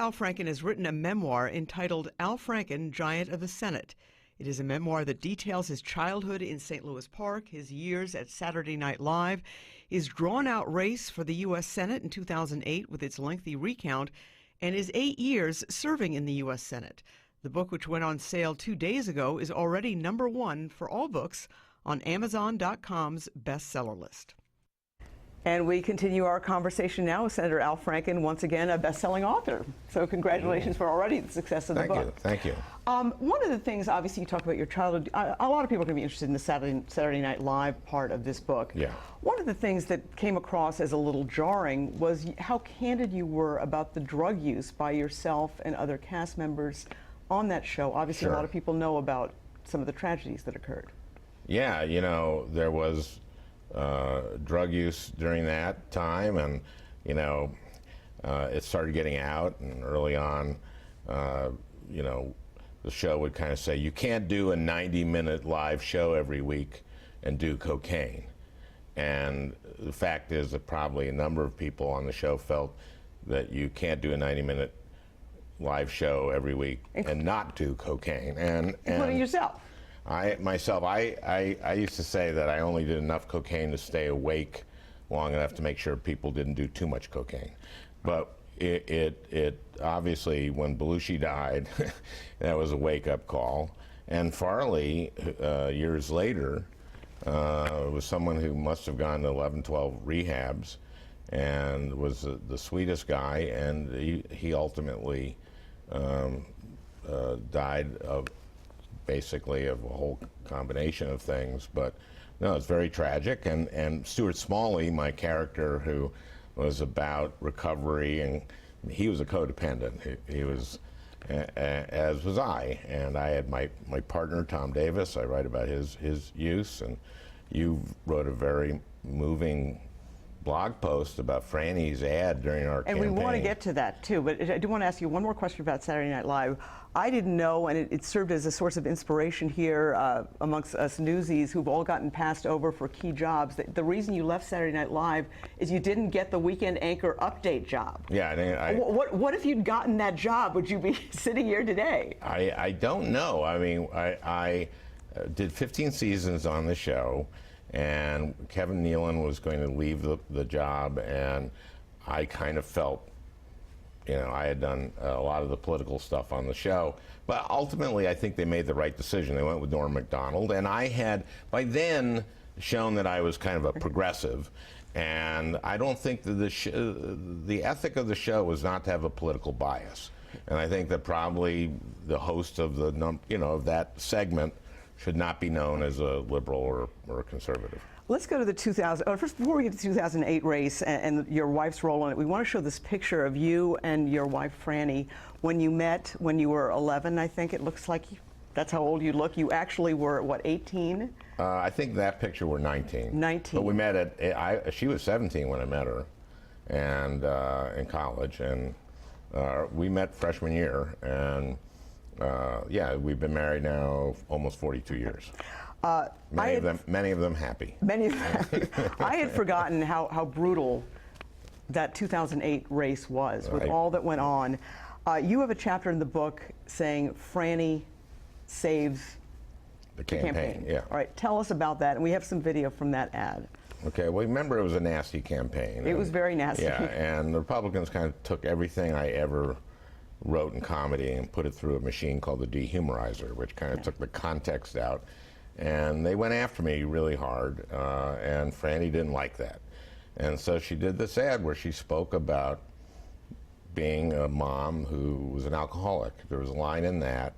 Al Franken has written a memoir entitled Al Franken, Giant of the Senate. It is a memoir that details his childhood in St. Louis Park, his years at Saturday Night Live, his drawn-out race for the U.S. Senate in 2008 with its lengthy recount, and his 8 years serving in the U.S. Senate. The book, which went on sale 2 days ago, is already #1 for all books on Amazon.com's bestseller list. And we continue our conversation now with Senator Al Franken, once again a best-selling author. So congratulations for already the success of the book. Thank you. One of the things, obviously, you talk about your childhood. A lot of people are going to be interested in the Saturday Night Live part of this book. Yeah. One of the things that came across as a little jarring was how candid you were about the drug use by yourself and other cast members on that show. Obviously, Sure. A lot of people know about some of the tragedies that occurred. Yeah, you know, there was drug use during that time, and you know, it started getting out, and early on, you know, the show would kind of say, you can't do a 90-minute live show every week and do cocaine. And the fact is that probably a number of people on the show felt that you can't do a 90-minute live show every week and not do cocaine. And including yourself. I used to say that I only did enough cocaine to stay awake long enough to make sure people didn't do too much cocaine. But it obviously, when Belushi died, that was a wake-up call. And Farley, years later, was someone who must have gone to 11, 12 rehabs and was the sweetest guy, and he ultimately died of basically of a whole combination of things. But no, it's very tragic. And Stuart Smalley, my character, who was about recovery, and he was a codependent. He was, as was I. And I had my partner, Tom Davis. I write about his use, and you wrote a very moving blog post about Franny's ad during our campaign. And we want to get to that too, but I do want to ask you one more question about Saturday Night Live. I didn't know, and it served as a source of inspiration here amongst us newsies who've all gotten passed over for key jobs. The reason you left Saturday Night Live is you didn't get the weekend anchor update job. Yeah. What if you'd gotten that job? Would you be sitting here today? I don't know. I mean, I did 15 seasons on the show, and Kevin Nealon was going to leave the job, and I kind of felt, you know, I had done a lot of the political stuff on the show, but ultimately I think they made the right decision. They went with Norm Macdonald, and I had by then shown that I was kind of a progressive, and I don't think that the ethic of the show was not to have a political bias, and I think that probably the host of of that segment should not be known as a liberal or a conservative. Let's go to the first, before we get to the 2008 race and your wife's role in it, we want to show this picture of you and your wife, Franny, when you met when you were 11, I think it looks like. That's how old you look. You actually were, what, 18? I think that picture were 19. 19. But we met she was 17 when I met her, and in college, and we met freshman year, and yeah, we've been married now almost 42 years. Many of them happy. Many of them happy. I had forgotten how brutal that 2008 race was, with all that went on. You have a chapter in the book saying Franny saves the campaign. Yeah. All right, tell us about that, and we have some video from that ad. Okay, well, remember it was a nasty campaign. It was very nasty. Yeah, and the Republicans kind of took everything I ever wrote in comedy and put it through a machine called the dehumorizer, which kind of took the context out. And they went after me really hard, and Franny didn't like that. And so she did this ad where she spoke about being a mom who was an alcoholic. There was a line in that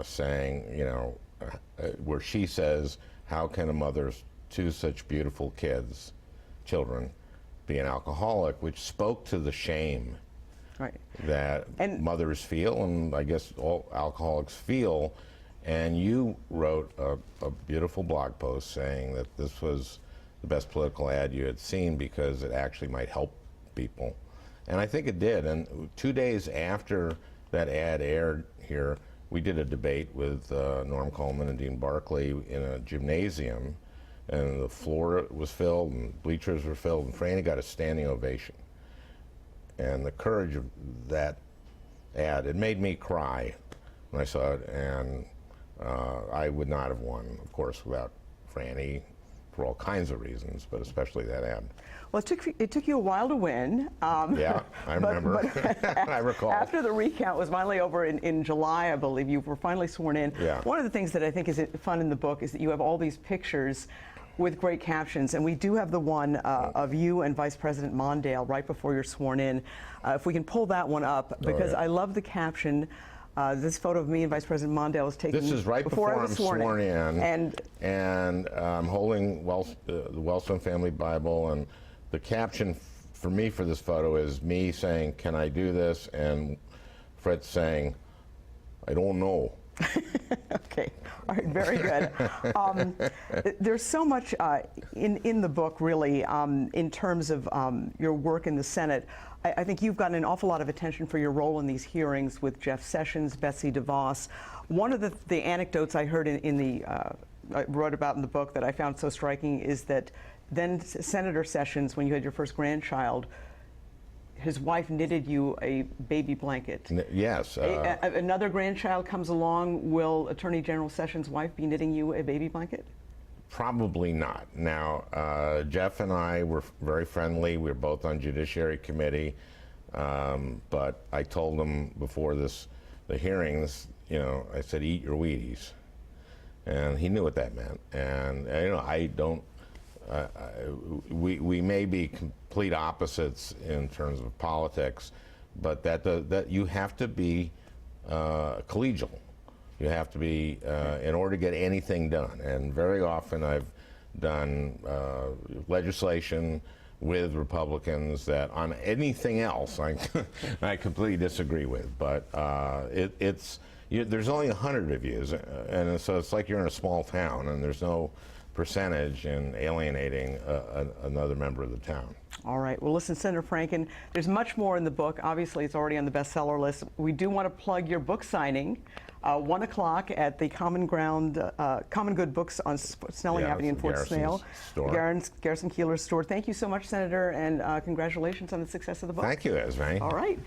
saying, you know, where she says, how can a mother to such beautiful children, be an alcoholic, which spoke to the shame that mothers feel, and I guess all alcoholics feel. And you wrote a beautiful blog post saying that this was the best political ad you had seen because it actually might help people. And I think it did. And 2 days after that ad aired here, we did a debate with Norm Coleman and Dean Barkley in a gymnasium, and the floor was filled and bleachers were filled, and Franny got a standing ovation. and the courage of that ad, it made me cry when I saw it, and I would not have won, of course, without Franni, for all kinds of reasons, but especially that ad. Well, it took you a while to win. Yeah, I remember. I recall. After the recount was finally over in July, I believe, you were finally sworn in. Yeah. One of the things that I think is fun in the book is that you have all these pictures with great captions, and we do have the one of you and Vice President Mondale right before you're sworn in. If we can pull that one up, because I love the caption. This photo of me and Vice President Mondale was taken. This is right before I'm sworn in, and I'm holding the Wellstone Family Bible, and the caption for me for this photo is me saying, "Can I do this?" and Fred saying, "I don't know." Okay, all right, very good. There's so much in the book, really, in terms of your work in the Senate. I think you've gotten an awful lot of attention for your role in these hearings with Jeff Sessions, Betsy DeVos. One of the anecdotes I heard I wrote about in the book that I found so striking is that then Senator Sessions, when you had your first grandchild, his wife knitted you a baby blanket. Yes. Another grandchild comes along, will Attorney General Sessions' wife be knitting you a baby blanket? Probably not. Now, Jeff and I were very friendly. We were both on Judiciary Committee, but I told him before the hearings, I said, "Eat your Wheaties," and he knew what that meant. And I don't. We may be complete opposites in terms of politics, but that you have to be collegial. You have to be in order to get anything done. And very often I've done legislation with Republicans that on anything else I completely disagree with. But there's only 100 of you, and so it's like you're in a small town, and there's no percentage in alienating another member of the town. All right. Well, listen, Senator Franken, there's much more in the book. Obviously, it's already on the bestseller list. We do want to plug your book signing, 1 o'clock at the Common Good Books on Snelling Avenue in Fort Snell. Garrison Keillor's store. Thank you so much, Senator, and congratulations on the success of the book. Thank you, Esme. All right.